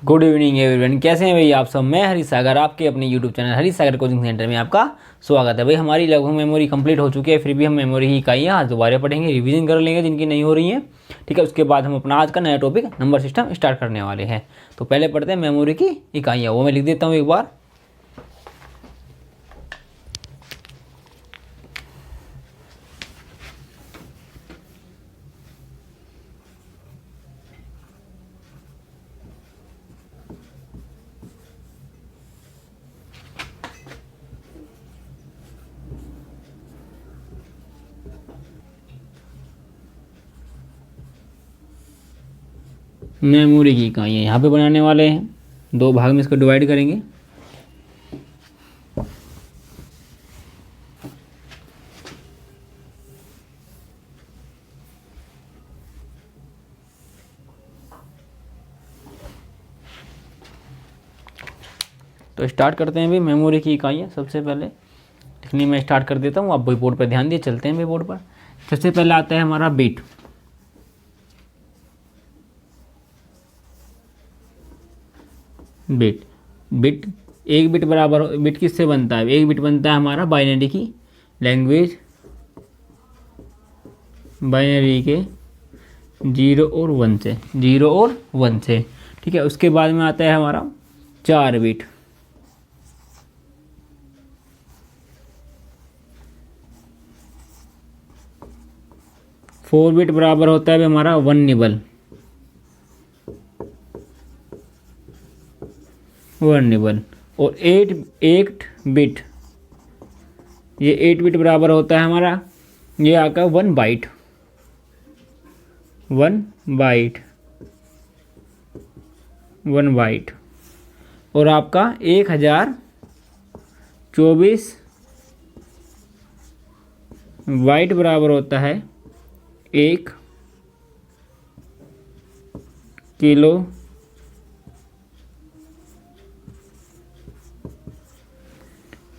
Good evening everyone, कैसे हैं भाई आप सब। मैं हरीश सागर, आपके अपने यूट्यूब चैनल हरीश सागर कोचिंग सेंटर में आपका स्वागत है। भाई हमारी लगभग मेमोरी कंप्लीट हो चुकी है, फिर भी हम मेमोरी की इकाइयाँ आज दोबारा पढ़ेंगे, रिवीजन कर लेंगे जिनकी नहीं हो रही हैं। ठीक है, उसके बाद हम अपना आज का नया टॉपिक नंबर सिस्टम स्टार्ट करने वाले हैं। तो पहले पढ़ते हैं मेमोरी की इकाइयाँ, वो मैं लिख देता हूँ एक बार। मेमोरी की इकाइयाँ यहाँ पे बनाने वाले हैं, दो भाग में इसको डिवाइड करेंगे। तो स्टार्ट करते हैं भाई मेमोरी की इकाइयाँ। सबसे पहले लिखने में स्टार्ट कर देता हूँ, आप भाई बोर्ड पर ध्यान दिए चलते हैं भाई बोर्ड पर। सबसे पहले आता है हमारा बिट। बिट बिट एक बिट बराबर बिट किससे बनता है, एक बिट बनता है हमारा बाइनरी की लैंग्वेज, बाइनरी के 0 और 1 से, 0 और 1 से। ठीक है, उसके बाद में आता है हमारा 4 बिट। फोर बिट बराबर होता है हमारा 1 निबल, 1 निबल। और 8 बिट, ये 8 बिट बराबर होता है हमारा, ये आपका 1 बाइट, 1 बाइट, 1 बाइट। और आपका 1024 बाइट बराबर होता है 1 किलो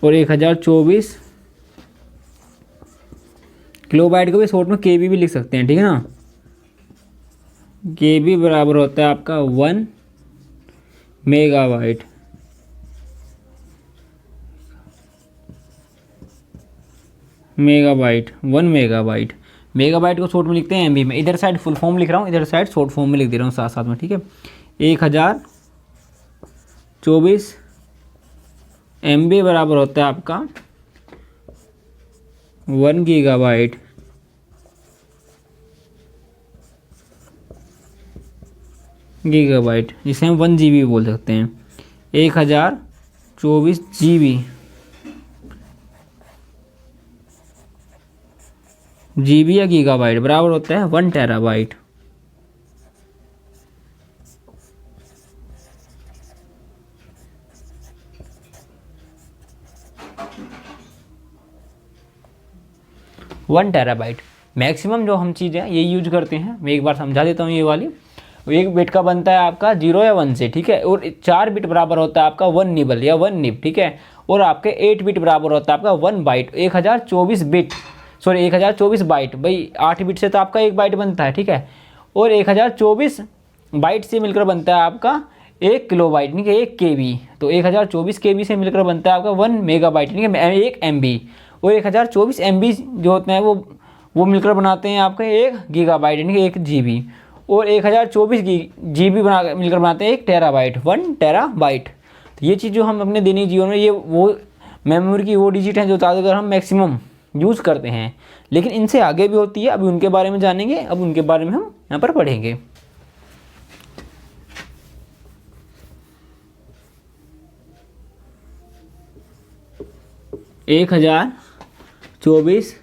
और 1024 किलोबाइट को भी शॉर्ट में केबी भी लिख सकते हैं। ठीक है ना, केबी बराबर होता है आपका 1 मेगाबाइट। Megabyte, 1 megabyte. मेगाबाइट को शॉर्ट में लिखते हैं एमबी में। इधर साइड फुल फॉर्म लिख रहा हूँ, इधर साइड शॉर्ट फॉर्म में लिख दे रहा हूँ साथ साथ में। ठीक है, 1024 MB बराबर होता है आपका 1 गीगाबाइट। गीगाबाइट जिसे हम 1 GB बोल सकते हैं। 1024 GB, GB या गीगाबाइट बराबर होता है 1 टेराबाइट। वन टेराबाइट मैक्सिमम जो हम चीज़ें ये यूज करते हैं, मैं एक बार समझा देता हूँ। ये वाली एक बिट का बनता है आपका 0 या 1 से। ठीक है, और 4 बिट बराबर होता है आपका 1 निबल या 1 निब। ठीक है, और आपके 8 बिट बराबर होता है आपका 1 बाइट, 1024 बिट, सॉरी 1024 बाइट। भाई 8 बिट से तो आपका 1 बाइट बनता है। ठीक है, और 1024 बाइट से मिलकर बनता है आपका 1 किलोबाइट, ठीक है, 1 KB। तो 1024 KB से मिलकर बनता है आपका 1 मेगाबाइट, ठीक है, 1 MB। और 1024 MB जो होते हैं वो मिलकर बनाते हैं आपका 1 गीगाबाइट, यानी कि 1 GB। और 1024 GB मिलकर बनाते हैं 1 टेराबाइट, 1 टेराबाइट। तो ये चीज़ जो हम अपने दैनिक जीवन में, ये वो मेमोरी की वो डिजिट हैं जो ज़्यादातर हम मैक्सिमम यूज़ करते हैं। लेकिन इनसे आगे भी होती है, अभी उनके बारे में जानेंगे, अब उनके बारे में हम यहाँ पर पढ़ेंगे। एक 1024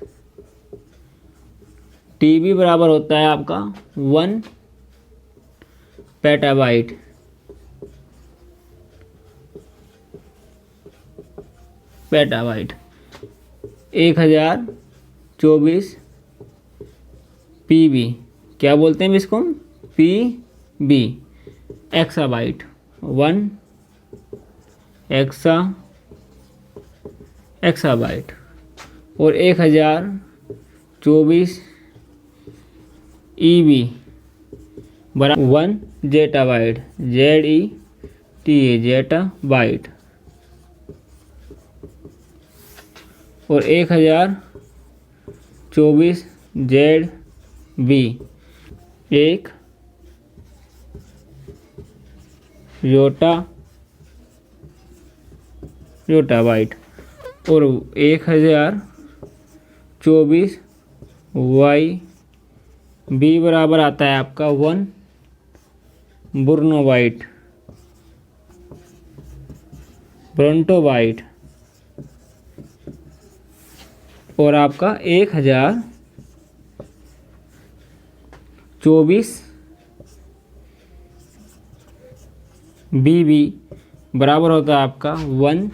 TB बराबर होता है आपका 1 पेटाबाइट। पेटाबाइट 1024 PB, क्या बोलते हैं इसको, PB, एक्साबाइट, 1 एक्साबाइट। और 1024 EB बराबर 1 जेटाबाइट, ZE जेटा बाइट और 1024 जेड बी एक योटा बाइट और 1024 वाई बी बराबर आता है आपका 1 ब्रोंटोबाइट और आपका 1024 बीबी बराबर होता है आपका 1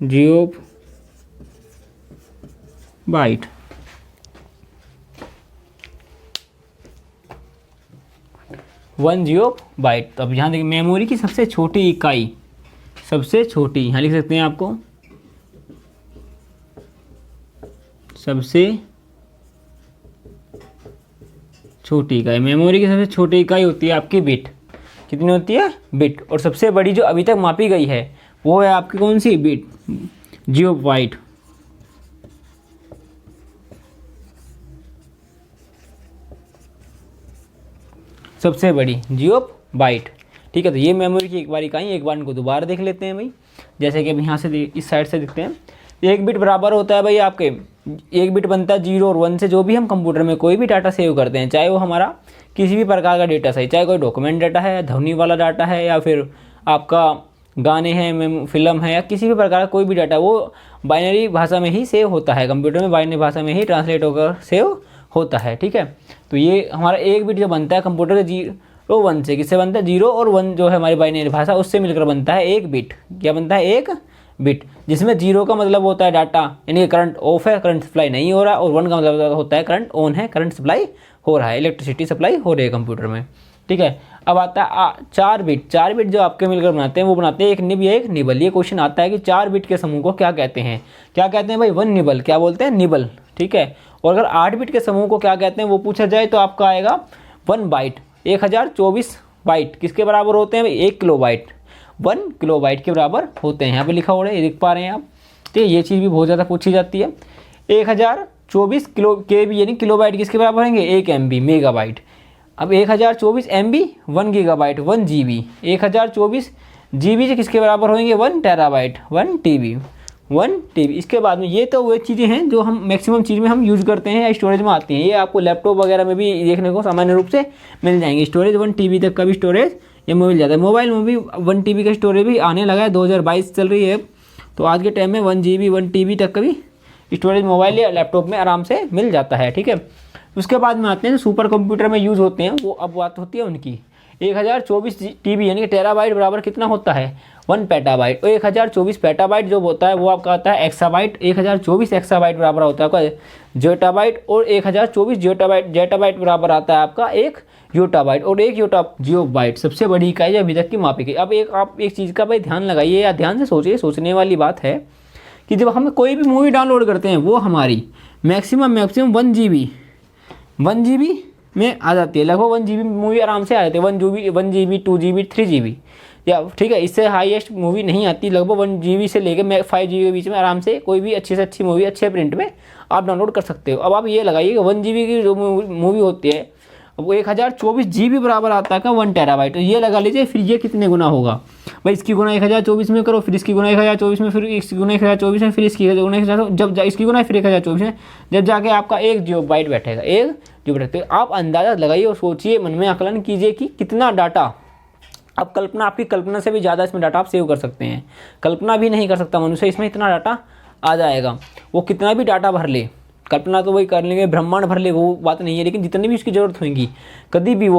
जियोबाइट। तो अब यहाँ देखिए मेमोरी की सबसे छोटी इकाई, सबसे छोटी यहाँ लिख सकते हैं आपको, सबसे छोटी इकाई मेमोरी की सबसे छोटी इकाई होती है आपकी बिट। कितनी होती है? बिट। और सबसे बड़ी जो अभी तक मापी गई है वो है आपकी कौन सी? बिट, जियोबाइट। सबसे बड़ी जियोबाइट। ठीक है, तो ये मेमोरी की एक बार इकाई, एक बार इनको दोबारा देख लेते हैं भाई। जैसे कि अब यहाँ से इस साइड से देखते हैं, एक बिट बराबर होता है भाई आपके, एक बिट बनता है 0 और 1 से। जो भी हम कंप्यूटर में कोई भी डाटा सेव करते हैं, चाहे वो हमारा किसी भी प्रकार का डेटा सही, चाहे कोई डॉक्यूमेंट डाटा है, ध्वनि वाला डाटा है, या फिर आपका गाने हैं, फिल्म है, या किसी भी प्रकार का कोई भी डाटा, वो बाइनरी भाषा में ही सेव होता है। कंप्यूटर में बाइनरी भाषा में ही ट्रांसलेट होकर सेव होता है। ठीक है, तो ये हमारा एक बिट जो बनता है कंप्यूटर के 0 1 से, किससे बनता है? 0 और 1 जो है हमारी बाइनरी भाषा, उससे मिलकर बनता है एक बिट। क्या बनता है? एक बिट, जिसमें 0 का मतलब होता है डाटा, यानी करंट ऑफ है, करंट सप्लाई नहीं हो रहा, और 1 का मतलब होता है करंट ऑन है, करंट सप्लाई हो रहा है, इलेक्ट्रिसिटी सप्लाई हो रही है कंप्यूटर में। ठीक है, अब आता है 4 बिट। 4 बिट जो आपके मिलकर बनाते हैं वो बनाते हैं एक निब या एक निबल। ये क्वेश्चन आता है कि 4 बिट के समूह को क्या कहते हैं? क्या कहते हैं भाई? 1 निबल। क्या बोलते हैं? निबल। ठीक है, और अगर 8 बिट के समूह को क्या कहते हैं वो पूछा जाए तो आपका आएगा 1 बाइट। 1024 बाइट किसके बराबर होते हैं भाई? 1 किलोबाइट। 1 किलोबाइट के बराबर होते हैं। यहाँ पे लिखा हो रहा है, ये देख पा रहे हैं आप। तो ये चीज़ भी बहुत ज़्यादा पूछी जाती है। 1024 किलो के बी यानी किलोबाइट किसके बराबर होंगे? 1 MB, मेगाबाइट। अब 1024 MB 1 गीगाबाइट, 1 GB। 1024 GB किसके बराबर होंगे? 1 टेराबाइट, 1 TB, 1 TB। इसके बाद में ये तो वो चीज़ें हैं जो हम मैक्सिमम चीज़ में हम यूज़ करते हैं या स्टोरेज में आती हैं। ये आपको लैपटॉप वगैरह में भी देखने को सामान्य रूप से मिल जाएंगे। स्टोरेज 1 TB तक का भी स्टोरेज ये मिल जाता है। मोबाइल में भी 1 TB का स्टोरेज भी आने लगा है, 2022 चल रही है, तो आज के टाइम में 1 GB 1 TB तक का भी स्टोरेज मोबाइल या लैपटॉप में आराम से मिल जाता है। ठीक है, उसके बाद में आते हैं जो सुपर कंप्यूटर में यूज़ होते हैं, वो अब बात होती है उनकी। 1024 TB यानी कि टेराबाइट बराबर कितना होता है? 1 पेटाबाइट। और 1024 पेटाबाइट जो होता है वो आपका आता है एक्साबाइट। 1024 एक्साबाइट बराबर होता है आपका जेटाबाइट, और 1024 जेटाबाइट बराबर आता है आपका 1 योटाबाइट, और 1 योटा जियोबाइट सबसे बड़ी इकाई अभी तक की मापी गई। अब आप एक चीज़ का भाई ध्यान लगाइए या ध्यान से सोचिए, सोचने वाली बात है कि जब हम कोई भी मूवी डाउनलोड करते हैं वो हमारी मैक्सिमम 1 GB में आ जाती है। लगभग 1 GB मूवी आराम से आ जाती है। 1 GB 2 GB 3 GB या ठीक है, इससे हाईएस्ट मूवी नहीं आती। लगभग 1 GB से लेकर 5 GB के बीच में आराम से कोई भी अच्छी से अच्छी मूवी अच्छे प्रिंट में आप डाउनलोड कर सकते हो। अब आप ये लगाइए कि 1 GB की जो मूवी होती है वो 1024 GB बराबर आता है का 1 टेराबाइट। तो ये लगा लीजिए, फिर ये कितने गुना होगा भाई? इसकी गुना 1024 में करो, फिर इसकी गुना 1024 में, फिर इसकी गुना 1024 में, फिर इसकी गुना 1024, जब इसकी गुना फिर 1024 में, जब जाके आपका 1 जियोबाइट बैठेगा, 1 जियोबाइट। तो आप अंदाज़ा लगाइए और सोचिए, मन में आकलन कीजिए कि कितना डाटा। अब कल्पना, आपकी कल्पना से भी ज़्यादा इसमें डाटा आप सेव कर सकते हैं। कल्पना भी नहीं कर सकता मनुष्य, इसमें इतना डाटा आ जाएगा। वो कितना भी डाटा भर ले, कल्पना तो वही कर लेंगे, ब्रह्मांड भर ले, वो बात नहीं है, लेकिन जितनी भी उसकी ज़रूरत होगी कभी भी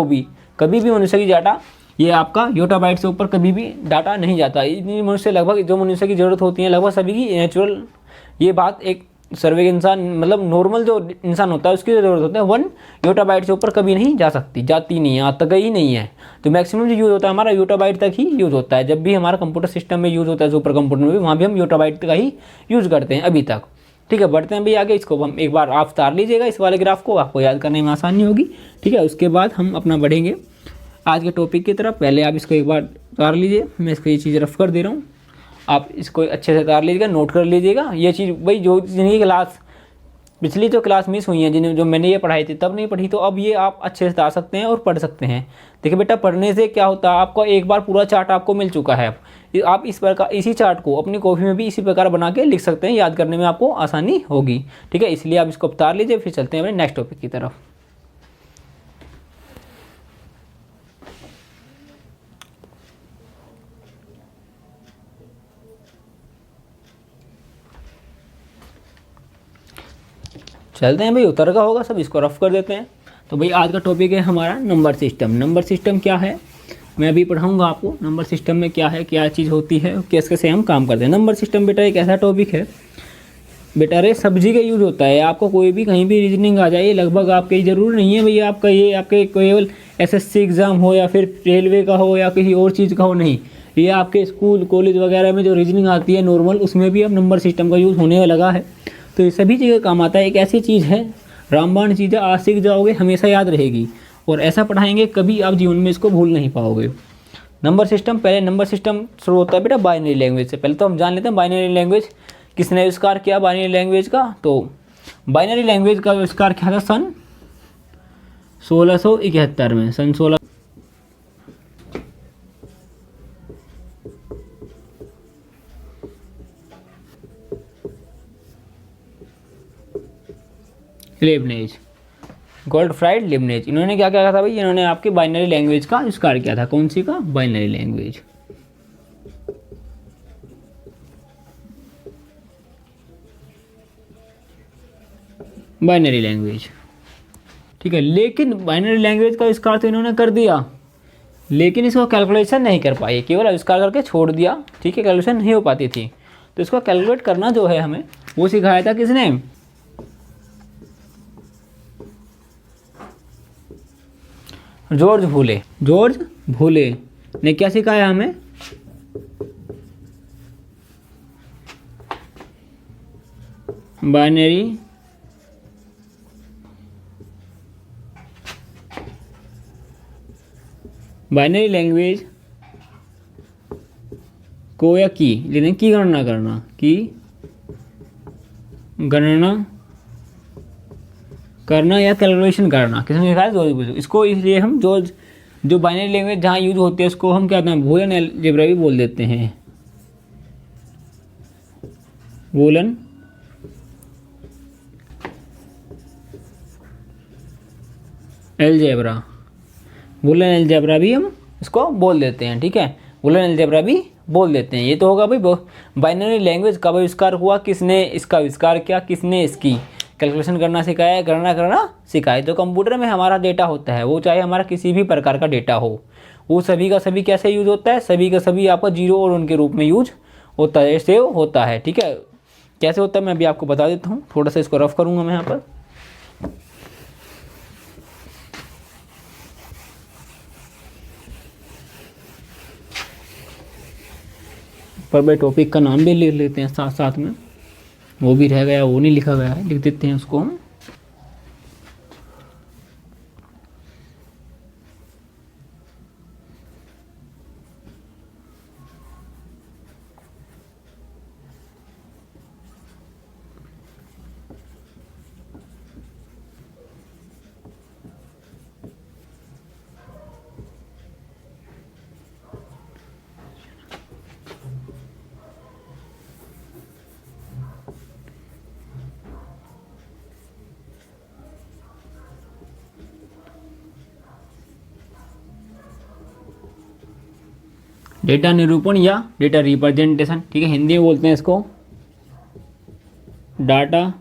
मनुष्य की डाटा, ये आपका योटाबाइट से ऊपर कभी भी डाटा नहीं जाता। इतनी मनुष्य, लगभग जो मनुष्य की ज़रूरत होती है लगभग सभी की नेचुरल, ये बात एक सर्वे इंसान मतलब नॉर्मल जो इंसान होता है उसकी ज़रूरत होता है 1 योटाबाइट से ऊपर कभी नहीं जा सकती, जाती नहीं है, आज तक ही नहीं है। तो मैक्सिमम जो यूज़ होता है हमारा योटाबाइट तक ही यूज़ होता है। जब भी हमारा कंप्यूटर सिस्टम में यूज़ होता है, सुपर कंप्यूटर में भी, वहाँ भी हम योटाबाइट का ही यूज़ करते हैं अभी तक। ठीक है, बढ़ते हैं भाई आगे। इसको हम एक बार आप उतार लीजिएगा, इस वाले ग्राफ को, आपको याद करने में आसानी होगी। ठीक है, उसके बाद हम अपना बढ़ेंगे आज के टॉपिक की तरफ। पहले आप इसको एक बार उतार लीजिए, मैं इसको ये चीज़ रफ कर दे रहा हूँ, आप इसको अच्छे से उतार लीजिएगा, नोट कर लीजिएगा। ये चीज़ भाई जो जिनकी क्लास पिछली जो क्लास मिस हुई है, जिन्हें जो मैंने ये पढ़ाई थी तब नहीं पढ़ी, तो अब ये आप अच्छे से उतार सकते हैं और पढ़ सकते हैं। देखिए बेटा, पढ़ने से क्या होता है, आपका एक बार पूरा चार्ट आपको मिल चुका है। आप इस प्रकार इसी चार्ट को अपनी कॉपी में भी इसी प्रकार बना के लिख सकते हैं, याद करने में आपको आसानी होगी। ठीक है, इसलिए आप इसको उतार लीजिए, फिर चलते हैं अपने नेक्स्ट टॉपिक की तरफ। चलते हैं भाई, उतर का होगा सब, इसको रफ कर देते हैं। तो भाई आज का टॉपिक है हमारा नंबर सिस्टम। नंबर सिस्टम क्या है मैं अभी पढ़ाऊंगा आपको। नंबर सिस्टम में क्या है, क्या चीज़ होती है, कैसे कैसे हम काम करते हैं। नंबर सिस्टम बेटा एक ऐसा टॉपिक है बेटा, रे सब्जी का यूज होता है। आपको कोई भी कहीं भी रीजनिंग आ जाए, लगभग आपके ज़रूरी नहीं है भैया आपका ये आपके केवल SSC एग्ज़ाम हो या फिर रेलवे का हो या किसी और चीज़ का हो, नहीं, ये आपके स्कूल कॉलेज वगैरह में जो रीजनिंग आती है नॉर्मल, उसमें भी अब नंबर सिस्टम का यूज़ होने लगा है। तो ये सभी जगह काम आता है। एक ऐसी चीज़ है, रामबाण चीज़ है, आज सीख जाओगे हमेशा याद रहेगी, और ऐसा पढ़ाएंगे कभी आप जीवन में इसको भूल नहीं पाओगे। नंबर सिस्टम, पहले नंबर सिस्टम शुरू होता है बेटा बाइनरी लैंग्वेज से। पहले तो हम जान लेते हैं बाइनरी लैंग्वेज किसने आविष्कार किया बाइनरी लैंग्वेज का। तो बाइनरी लैंग्वेज का आविष्कार किया था सन 1671 में। सन 16 लिबनेज, गोल्डफ्राइड लिबनेज, इन्होंने क्या किया था भाई, इन्होंने आपकी बाइनरी लैंग्वेज का आविष्कार किया था। कौन सी का, बाइनरी लैंग्वेज। बाइनरी लैंग्वेज, ठीक है। लेकिन बाइनरी लैंग्वेज का आविष्कार तो इन्होंने कर दिया, लेकिन इसको कैलकुलेशन नहीं कर पाए, केवल आविष्कार करके छोड़ दिया। ठीक है, कैलकुलेशन नहीं हो पाती थी, तो इसको कैलकुलेट करना जो है हमें, वो सिखाया था किसने, जॉर्ज भूले। जॉर्ज भूले ने क्या सिखाया हमें, बाइनरी लैंग्वेज को या की, लेकिन की गणना करना, की गणना करना या कैलकुलेशन करना किसने सिखाया, जॉर्ज भूले। इसको इसलिए हम जो बाइनरी लैंग्वेज जहाँ यूज होती है उसको हम क्या कहते हैं, बूलियन अलजेब्रा भी बोल देते हैं। बूलियन अलजेब्रा, बूलियन अलजेब्रा भी हम इसको बोल देते हैं। ठीक है, बूलियन अलजेब्रा भी बोल देते हैं। ये तो होगा भाई बाइनरी लैंग्वेज कब आविष्कार हुआ, किसने इसका आविष्कार किया, किसने इसकी कैलकुलेशन करना सिखाया, गणना करना सिखाया। जो कंप्यूटर में हमारा डेटा होता है, वो चाहे हमारा किसी भी प्रकार का डेटा हो, वो सभी का सभी कैसे यूज होता है, सभी का सभी आपका जीरो और उनके रूप में यूज होता है, सेव होता है। ठीक है, कैसे होता है मैं अभी आपको बता देता हूँ, थोड़ा सा इसको रफ करूँगा मैं यहाँ पर भाई टॉपिक का नाम भी लिख लेते हैं साथ साथ में, वो भी रह गया, वो नहीं लिखा गया है, लिख देते हैं उसको हम। डेटा निरूपण या डेटा रिप्रेजेंटेशन, ठीक है, हिंदी में बोलते हैं इसको डाटा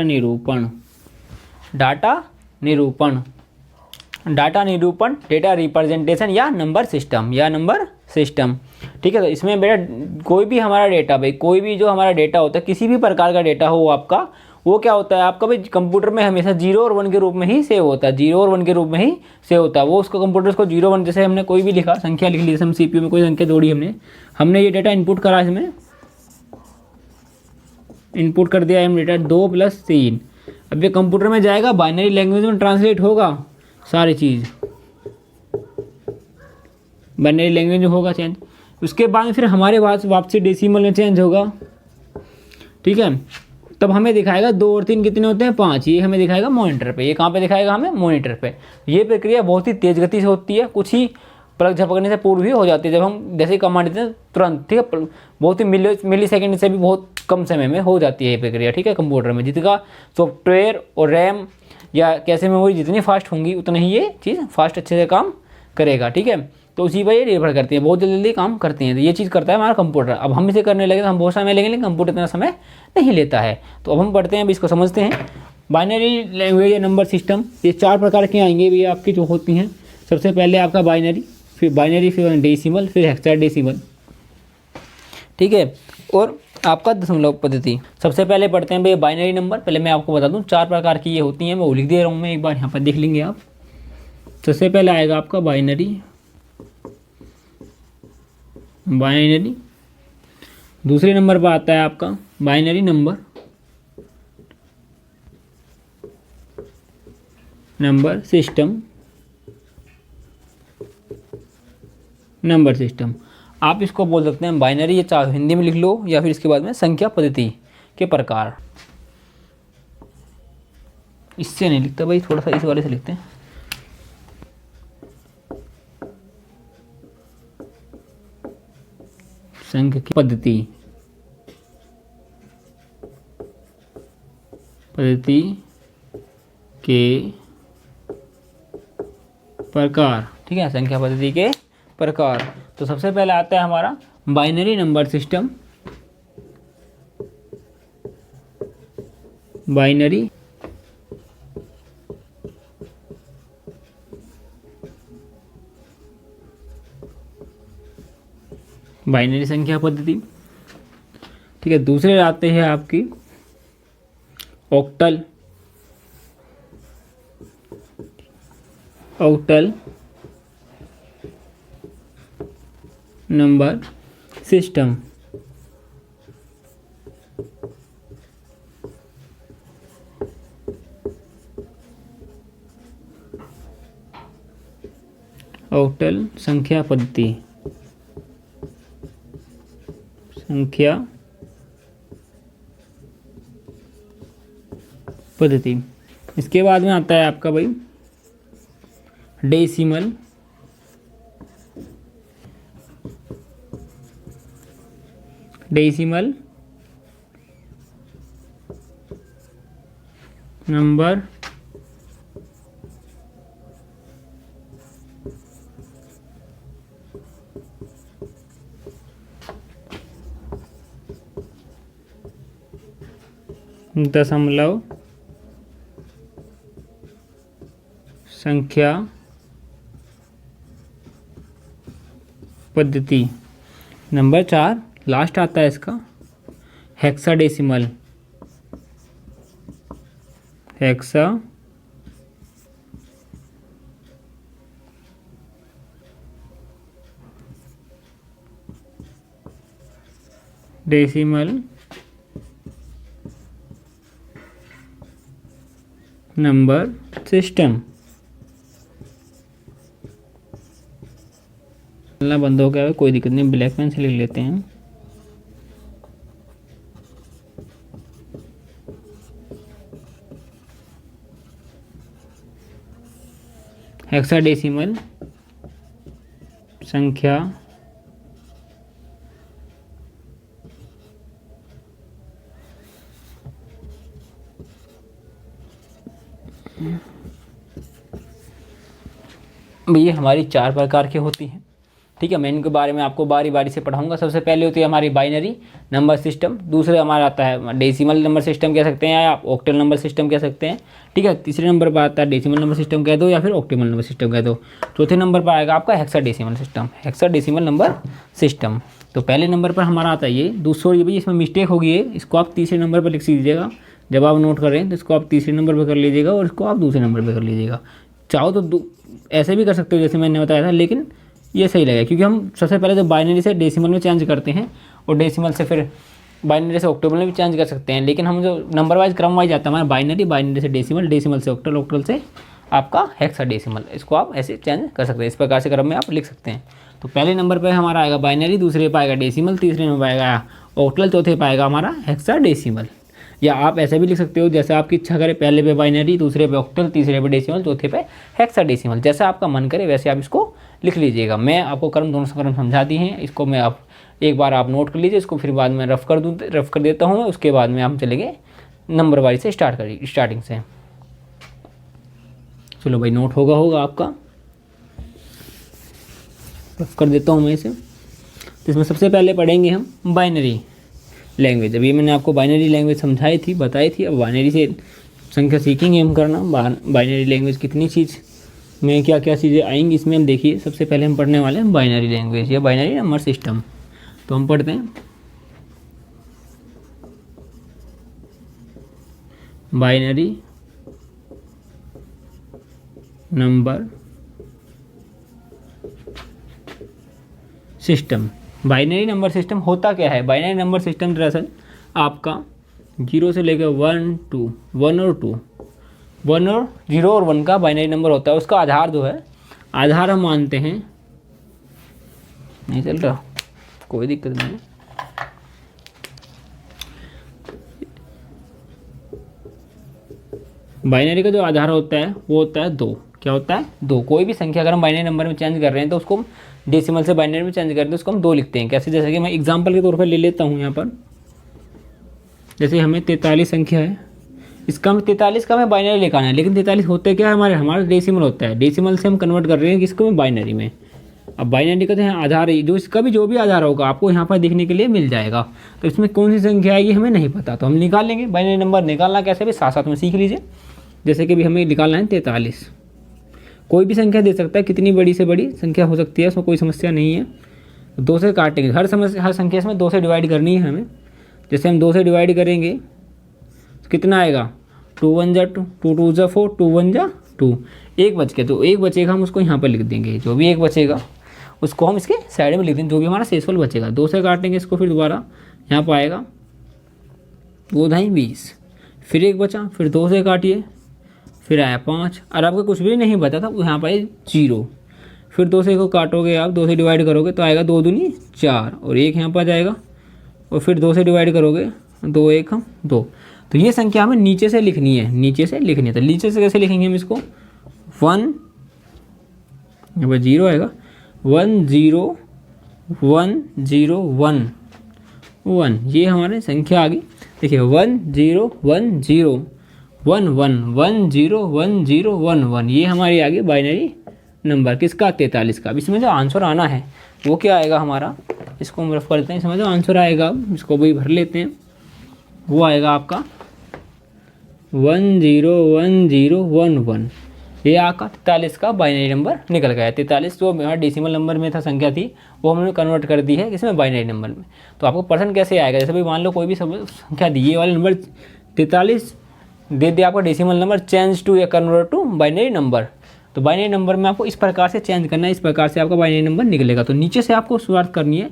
निरूपण। डाटा निरूपण, डेटा रिप्रेजेंटेशन या नंबर सिस्टम। ठीक है, तो इसमें बेटा कोई भी हमारा डेटा, भाई कोई भी जो हमारा डेटा होता है, किसी भी प्रकार का डेटा हो आपका, वो क्या होता है आपका भाई कंप्यूटर में हमेशा 0 और 1 के रूप में ही सेव होता है। 0 और 1 के रूप में ही सेव होता है वो, उसको कंप्यूटर को 0 1, जैसे हमने कोई भी लिखा संख्या लिख ली, जैसे हम CPU में कोई संख्या जोड़ी, हमने ये डेटा इनपुट करा, इसमें इनपुट कर दिया हम डेटा 2 + 3, अब ये कंप्यूटर में जाएगा, बाइनरी लैंग्वेज में ट्रांसलेट होगा, सारी चीज़ बाइनरी लैंग्वेज में होगा चेंज। उसके बाद में फिर हमारे पास वापसी डेसिमल में चेंज होगा, ठीक है। तब हमें दिखाएगा 2 और 3 कितने होते हैं, 5। ये हमें दिखाएगा मॉनिटर पे। ये कहाँ पे दिखाएगा हमें, मॉनिटर पे। ये प्रक्रिया बहुत ही तेज़ गति से होती है, कुछ ही पलक झपकने से पूर्व ही हो जाती है। जब हम जैसे ही कमांड देते हैं तुरंत, ठीक है, बहुत ही मिली सेकेंड से भी बहुत कम समय में हो जाती है ये प्रक्रिया, ठीक है। कंप्यूटर में जितना सॉफ्टवेयर और रैम या कैसे मेमोरी जितनी फास्ट होंगी उतना ही ये चीज़ फास्ट अच्छे से काम करेगा, ठीक है। तो उसी पर ये निर्भर करती है, बहुत जल्दी काम करते हैं। तो ये चीज़ करता है हमारा कंप्यूटर। अब हम इसे करने लगे तो हम बहुत समय लेंगे, लेकिन कंप्यूटर इतना समय नहीं लेता है। तो अब हम पढ़ते हैं, अभी इसको समझते हैं। बाइनरी लैंग्वेज या नंबर सिस्टम, ये 4 प्रकार के आएंगे भी आपकी जो होती हैं। सबसे पहले आपका बाइनरी, फिर डेसिमल, फिर हेक्साडेसिमल, ठीक है। और आपका दशमलव पद्धति। सबसे पहले पढ़ते हैं भाई बाइनरी नंबर। पहले मैं आपको बता दूं 4 प्रकार की ये होती हैं, मैं वो लिख दे रहा हूँ, मैं एक बार यहाँ पर देख लेंगे आप। सबसे पहले आएगा आपका बाइनरी। दूसरे नंबर पर आता है आपका बाइनरी नंबर सिस्टम। आप इसको बोल सकते हैं बाइनरी, या चाहे हिंदी में लिख लो या फिर इसके बाद में संख्या पद्धति के प्रकार। इससे नहीं लिखता भाई, थोड़ा सा इस वाले से लिखते हैं। संख्या पद्धति के प्रकार, ठीक है, संख्या पद्धति के प्रकार। तो सबसे पहले आता है हमारा बाइनरी नंबर सिस्टम। बाइनरी संख्या पद्धति, ठीक है। दूसरे आते हैं आपकी ऑक्टल नंबर सिस्टम। ऑक्टल संख्या पद्धति, इसके बाद में आता है आपका भाई डेसिमल नंबर दशमलव संख्या पद्धति। नंबर 4 लास्ट आता है इसका हेक्साडेसिमल। Number system. चलना बंद हो गया है, कोई दिक्कत नहीं, ब्लैक पेन से लिख लेते हैं। हेक्साडेसिमल संख्या ये हमारी 4 प्रकार की होती हैं, ठीक है। मैं इनके बारे में आपको बारी बारी से पढ़ाऊंगा। सबसे पहले होती है हमारी बाइनरी नंबर सिस्टम। दूसरे हमारा आता है डेसिमल नंबर सिस्टम कह सकते हैं, या आप ऑक्टल नंबर सिस्टम कह सकते हैं, ठीक है। तीसरे नंबर पर आता है डेसिमल नंबर सिस्टम कह दो, या फिर ऑक्टिमल नंबर सिस्टम कह दो। चौथे नंबर पर आएगा आपका हेक्साडेसिमल नंबर सिस्टम। तो पहले नंबर पर हमारा आता है ये। दूसरा ये भी इसमें मिस्टेक होगी है, इसको आप तीसरे नंबर पर लिख दीजिएगा। जब आप नोट कर रहे हैं तो इसको आप तीसरे नंबर पर कर लीजिएगा और इसको आप दूसरे नंबर पर कर लीजिएगा। चाहो तो ऐसे भी कर सकते हो जैसे मैंने बताया था, लेकिन ये सही लगेगा क्योंकि हम सबसे पहले तो बाइनरी से डेसिमल में चेंज करते हैं और डेसिमल से फिर बाइनरी से ऑक्टल में भी चेंज कर सकते हैं, लेकिन हम जो नंबर वाइज क्रम वाइज आता है हमारा बाइनरी, बाइनरी से डेसिमल, डेसिमल से ऑक्टल, ऑक्टल से आपका हेक्साडेसिमल, इसको आप ऐसे चेंज कर सकते हैं, इस प्रकार से क्रम में आप लिख सकते हैं। तो पहले नंबर पे हमारा आएगा बाइनरी, दूसरे पे आएगा डेसिमल, तीसरे में पाएगा ऑक्टल, चौथे पे आएगा हमारा हेक्साडेसिमल। या आप ऐसे भी लिख सकते हो जैसे आपकी इच्छा करे, पहले पे बाइनरी, दूसरे पे ऑक्टल, तीसरे पे डेसिमल, चौथे पे हेक्साडेसिमल, जैसा आपका मन करे वैसे आप इसको लिख लीजिएगा। मैं आपको क्रम दोनों क्रम समझा दी हैं, इसको मैं आप एक बार आप नोट कर लीजिए, इसको फिर बाद में रफ कर देता हूँ मैं, उसके बाद में हम चलेंगे नंबर वाइज से स्टार्टिंग से। चलो भाई, नोट होगा आपका, रफ कर देता हूँ मैं इसे। तो इसमें सबसे पहले पढ़ेंगे हम बाइनरी लैंग्वेज। अभी मैंने आपको बाइनरी लैंग्वेज समझाई थी, बताई थी, अब बाइनरी से संख्या सीखेंगे हम करना। बाइनरी लैंग्वेज कितनी चीज़ में क्या क्या चीज़ें आएंगी इसमें हम देखिए। सबसे पहले हम पढ़ने वाले हैं बाइनरी लैंग्वेज या बाइनरी नंबर सिस्टम। तो हम पढ़ते हैं binary number system. Binary number system होता क्या है? बाइनरी नंबर सिस्टम दरअसल आपका 0 से लेकर 1 2 1 और 2, 1 और 0 और 1 का बाइनरी नंबर होता है। उसका आधार जो है, आधार हम मानते हैं, नहीं चल रहा, कोई दिक्कत नहीं है। बाइनरी का जो आधार होता है वो होता है 2। क्या होता है? 2। कोई भी संख्या अगर हम बाइनरी नंबर में चेंज कर रहे हैं तो उसको हम डेसिमल से बाइनरी में चेंज करते हैं, उसको हम 2 लिखते हैं। कैसे? जैसे कि मैं एग्जांपल के तौर पर ले लेता हूँ यहाँ पर, जैसे हमें 43 संख्या है, इसका हम 43 का हमें बाइनरी लेकर आना है, लेकिन 43 होते क्या है, हमारा डेसिमल होता है। डेसिमल से हम कन्वर्ट कर रहे हैं किसको? बाइनरी में। अब बाइनरी का जो आधार है, जो इसका भी जो भी आधार होगा आपको यहाँ पर देखने के लिए मिल जाएगा। तो इसमें कौन सी संख्या आएगी हमें नहीं पता, तो हम निकाल लेंगे। बाइनरी नंबर निकालना कैसे भी साथ साथ में सीख लीजिए। जैसे कि भी हमें निकालना है 43, कोई भी संख्या दे सकता है, कितनी बड़ी से बड़ी संख्या हो सकती है, उसमें कोई समस्या नहीं है। 2 से काटेंगे, हर संख्या इसमें 2 से डिवाइड करनी है हमें। जैसे हम 2 से डिवाइड करेंगे तो कितना आएगा? 2 1 जा 2, 2 2 जा 4, 2 1 जा 2, एक बच के, तो एक बचेगा, हम उसको यहाँ पर लिख देंगे। जो भी एक बचेगा उसको हम इसके साइड में लिख देंगे, जो भी हमारा शेषफल बचेगा। 2 से काटेंगे इसको, फिर दोबारा यहाँ पर आएगा 2 2 20, फिर एक बचा, फिर 2 से काटिए, फिर आया 5, और आपको कुछ भी नहीं बचा था, यहाँ पर 0। फिर 2 से को काटोगे आप, 2 से डिवाइड करोगे तो आएगा 2 दूनी 4, और एक यहाँ पर जाएगा, और फिर 2 से डिवाइड करोगे 2 1 2। तो ये संख्या हमें नीचे से लिखनी है, नीचे से लिखनी है। तो नीचे से कैसे लिखेंगे हम इसको? 1, यहाँ पर 0 आएगा, 1 0 1 0 1 1, ये हमारे संख्या आ गई। देखिए 1 0 1 0 1 1 1 0 1 0 1 1, ये हमारी आ गई बाइनरी नंबर किसका? 43 का। अब इसमें जो आंसर आना है वो क्या आएगा हमारा? इसको हम रफ करते हैं, इसमें जो आंसर आएगा इसको भी भर लेते हैं। वो आएगा आपका 1 0 1 0 1 1, ये आपका 43 का बाइनरी नंबर निकल गया। 43 जो हमारा डेसिमल नंबर में था संख्या थी, वो हमने कन्वर्ट कर दी है इसमें बाइनरी नंबर में। तो आपको परसेंट कैसे आएगा? जैसे भी मान लो कोई भी संख्या दी, ये वाले नंबर 43 दे दे आपका डेसिमल नंबर, चेंज टू या कन्वर्ट टू बाइनरी नंबर। तो बाइनरी नंबर में आपको इस प्रकार से चेंज करना है, इस प्रकार से आपका बाइनरी नंबर निकलेगा। तो नीचे से आपको शुरुआत करनी है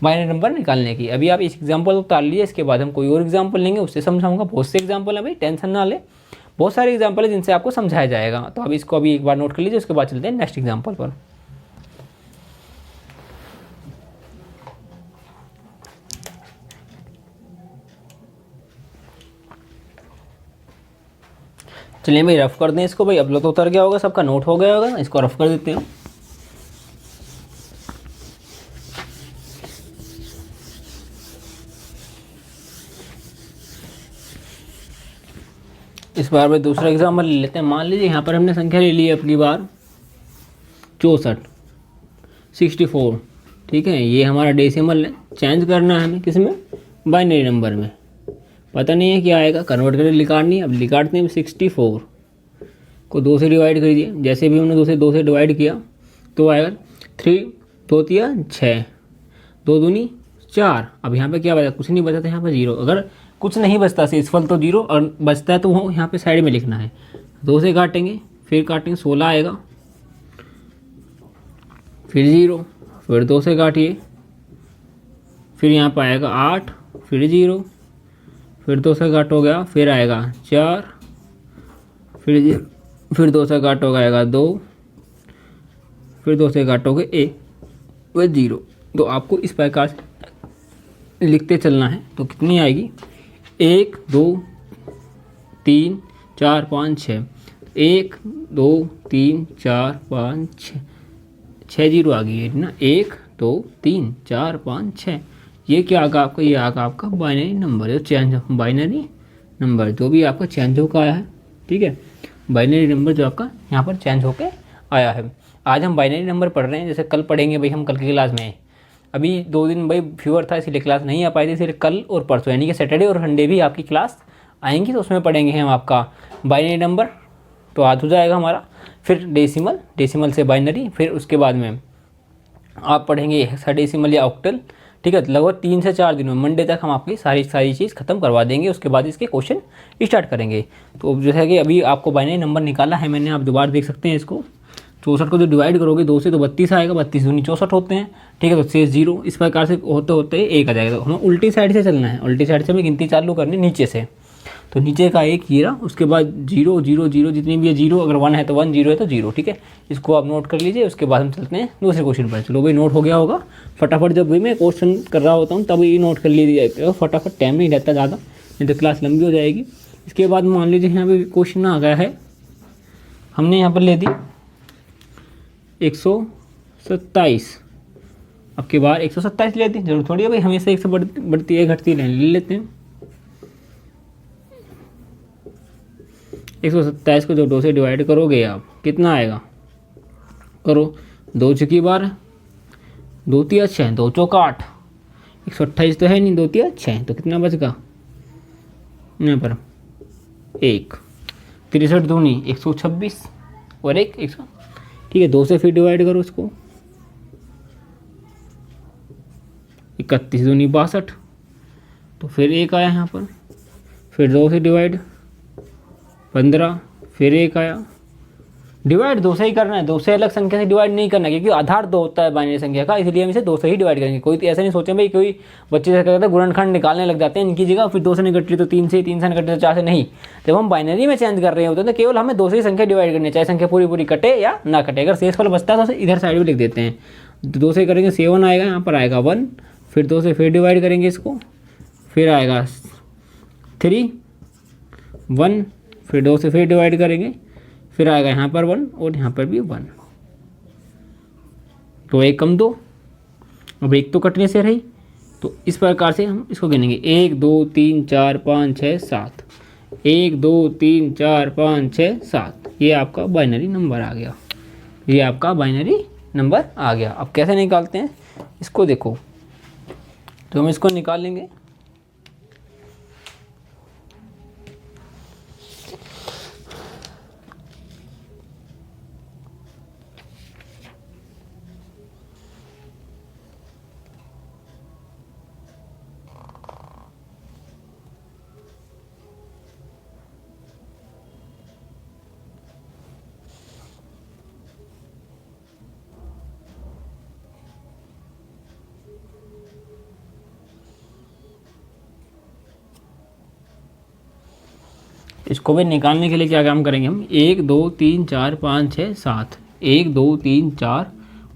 बाइनरी नंबर निकालने की। अभी आप इस एग्जांपल को उतार लीजिए, इसके बाद हम कोई और एग्जांपल लेंगे, उससे समझाऊंगा। बहुत से एग्जांपल है भाई, टेंशन ना ले, बहुत सारे एग्जांपल है जिनसे आपको समझाया जाएगा। तो अब इसको अभी एक बार नोट कर लीजिए, उसके बाद चलते हैं नेक्स्ट एग्जांपल पर। चलिए भाई रफ कर दें इसको भाई। अब लोग तो उतर गया होगा, सबका नोट हो गया होगा, इसको रफ कर देते हैं। इस बार भाई दूसरा एग्जाम्पल ले लेते हैं। मान लीजिए यहाँ पर हमने संख्या ले ली है अपनी बार 64 64, ठीक है। ये हमारा डेसिमल है, चेंज करना है हमें किसमें? बाइनरी नंबर में। पता नहीं है क्या आएगा, कन्वर्ट करके लिखानी है। अब लिखाते हैं 64 को 2 से डिवाइड कर दिए। जैसे भी हमने 2 से डिवाइड किया तो आएगा 3 2 3 6, 2 दूनी 4। अब यहाँ पे क्या बचा? कुछ नहीं बचा था, यहाँ पे 0। अगर कुछ नहीं बचता शेषफल तो 0, और बचता है तो वो यहाँ पे साइड में लिखना है। 2 से काटेंगे, फिर काटेंगे 16 आएगा, फिर 0, फिर 2 से काटिए, फिर यहाँ पर आएगा 8, फिर 0, फिर 2 से घट हो गया, फिर आएगा 4, फिर 2 से घट हो आएगा 2, फिर 2 से घट हो गए 1, वह 0। तो आपको इस प्रकार से लिखते चलना है। तो कितनी आएगी, 1 2 3 4 5 6, 1 2 3 4 5 6, 6 0 आ गई है ना, 1 2 3 4 5 6। ये क्या आगा आपका, ये आगा आपका बाइनरी नंबर, जो चेंज बाइनरी नंबर जो भी आपका चेंज होकर आया है, ठीक है, बाइनरी नंबर जो आपका यहाँ पर चेंज होके आया है। आज हम बाइनरी नंबर पढ़ रहे हैं, जैसे कल पढ़ेंगे भाई हम कल की क्लास में। अभी 2 दिन भाई फीवर था इसलिए क्लास नहीं आ पाई थी, इसलिए कल और परसों यानी कि सैटरडे और संडे भी आपकी क्लास आएंगी, तो उसमें पढ़ेंगे हम आपका बाइनरी नंबर, तो आज हो जाएगा हमारा। फिर डेसिमल, डेसिमल से बाइनरी, फिर उसके बाद में आप पढ़ेंगे हेक्साडेसिमल या ऑक्टल, ठीक है। लगभग 3 से 4 दिनों में मंडे तक हम आपकी सारी चीज़ खत्म करवा देंगे, उसके बाद इसके क्वेश्चन स्टार्ट करेंगे। तो जैसा कि अभी आपको बाइनरी नंबर निकाला है मैंने, आप दोबारा देख सकते हैं इसको। 64 को जो डिवाइड करोगे 2 से तो 32 आएगा, 32 दूनी 64 होते हैं, ठीक है। तो शेष 0, इस प्रकार से होते होते 1 आ जाएगा। तो हमें उल्टी साइड से चलना है, उल्टी साइड से हमें गिनती चालू करनी नीचे से। तो नीचे का 1 ये रहा, उसके बाद 0 0 0 जितनी भी है 0, अगर 1 है तो 1, 0 है तो 0, ठीक है। इसको आप नोट कर लीजिए। उसके बाद हम चलते हैं दूसरे क्वेश्चन पर। चलो भाई नोट हो गया होगा फटाफट, जब भी मैं क्वेश्चन कर रहा होता हूँ तब ये नोट कर लीजिए फटाफट, टाइम नहीं रहता ज़्यादा, नहीं तो क्लास लंबी हो जाएगी। इसके बाद मान लीजिए यहाँ पे क्वेश्चन आ गया है, हमने यहाँ पर ले दी 127, अब के बाद 127 लेते हैं, जरूर थोड़ी है भाई हमेशा 1 से बढ़ती है घटती है, ले लेते हैं। 127 को जब 2 से डिवाइड करोगे आप कितना आएगा, करो 2 चुकी 12, 2 3 6, 2 चौका 8, 128 तो है नहीं, 2 3 6, तो कितना बचेगा यहाँ पर 1, 63 दूनी 126 और 1 100, ठीक है। 2 से फिर डिवाइड करो इसको, 31 दूनी 62, तो फिर 1 आया यहाँ पर, फिर 2 से डिवाइड 15, फिर 1 आया। डिवाइड 2 से ही करना है, 2 से अलग संख्या से डिवाइड नहीं करना, क्योंकि आधार 2 होता है बाइनरी संख्या का, इसलिए हम इसे 2 से ही डिवाइड करेंगे। कोई ऐसा नहीं सोचे भाई कोई बच्चे से कहते हैं गुणनखंड निकालने लग जाते हैं इनकी जगह, फिर 2 से नहीं कट रही तो 3 से, 3 से नहीं कट रही तो 4 से, नहीं। जब हम बाइनरी में चेंज कर रहे होते हैं तो केवल हमें 2 से ही संख्या डिवाइड करनी है, चाहे संख्या पूरी पूरी कटे या ना कटे। अगर शेषफल बचता है तो इधर साइड में लिख देते हैं, 2 से करेंगे 7 आएगा, यहाँ पर आएगा 1, फिर 2 से फिर डिवाइड करेंगे इसको, फिर आएगा 3 1, फिर 2 से फिर डिवाइड करेंगे, फिर आएगा यहाँ पर 1 और यहाँ पर भी 1, तो 1 कम 2, अब 1 तो कटने से रही। तो इस प्रकार से हम इसको गिनेंगे 1 2 3 4 5 6 7, 1 2 3 4 5 6 7, ये आपका बाइनरी नंबर आ गया, ये आपका बाइनरी नंबर आ गया। अब कैसे निकालते हैं इसको देखो, तो हम इसको निकाल लेंगे। इसको भी निकालने के लिए क्या काम करेंगे हम, 1 2 3 4 5 6 7, 1 2 3 4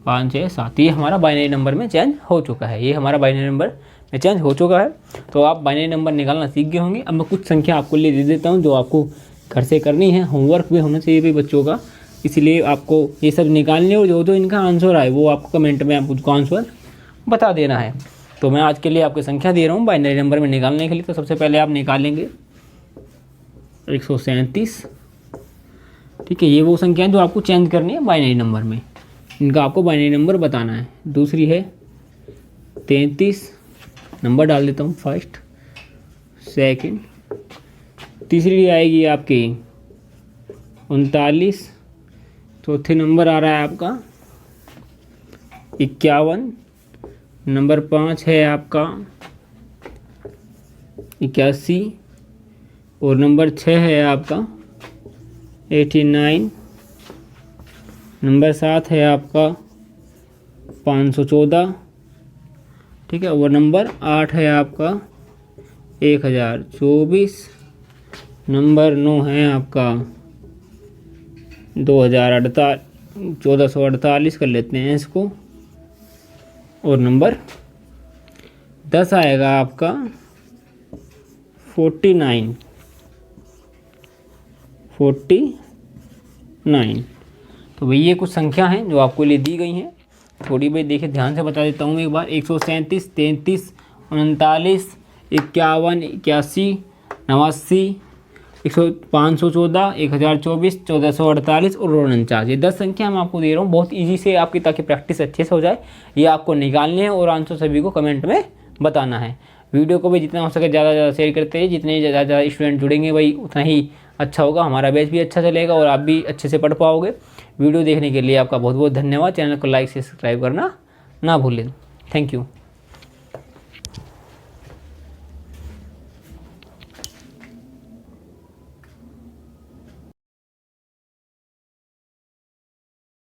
5 6 7, ये हमारा बाइनरी नंबर में चेंज हो चुका है, ये हमारा बाइनरी नंबर में चेंज हो चुका है। तो आप बाइनरी नंबर निकालना सीख गए होंगे। अब मैं कुछ संख्या आपको ले दे देता हूँ जो आपको घर से करनी है, होमवर्क भी होना चाहिए भी बच्चों का, इसलिए आपको ये सब निकालने और जो जो इनका आंसर आए वो आपको कमेंट में आप उसको आंसर बता देना है। तो मैं आज के लिए आपको संख्या दे रहा हूँ बाइनरी नंबर में निकालने के लिए। तो सबसे पहले आप निकालेंगे 137, ठीक है। ये वो संख्या है जो आपको चेंज करनी है बाइनरी नंबर में, इनका आपको बाइनरी नंबर बताना है। दूसरी है 33, नंबर डाल देता हूँ फर्स्ट सेकंड। तीसरी आएगी आपकी 39, चौथे नंबर आ रहा है आपका 51, नंबर 5 है आपका 81 और नंबर 6 है आपका 89, नंबर 7 है आपका 514, ठीक है। और नंबर 8 है आपका 1024, नंबर 9 है आपका 1448 कर लेते हैं इसको, और नंबर 10 आएगा आपका 49। तो भाई ये कुछ संख्या हैं जो आपको लिए दी गई हैं। थोड़ी भाई देखिए ध्यान से बता देता हूँ एक बार। 137, 33, 39, 51, 81, 89, 514, 1024, 1448 और 49। ये 10 संख्या मैं आपको दे रहा हूँ बहुत इजी से आपकी, ताकि प्रैक्टिस अच्छे से हो जाए। ये आपको निकालने हैं और आंसर सभी को कमेंट में बताना है। वीडियो को भी जितना हो सके ज़्यादा ज़्यादा शेयर करते हैं। जितने ज़्यादा स्टूडेंट जुड़ेंगे भाई उतना ही अच्छा होगा, हमारा बैच भी अच्छा चलेगा और आप भी अच्छे से पढ़ पाओगे। वीडियो देखने के लिए आपका बहुत बहुत धन्यवाद। चैनल को लाइक से सब्सक्राइब करना ना भूलें। Thank you.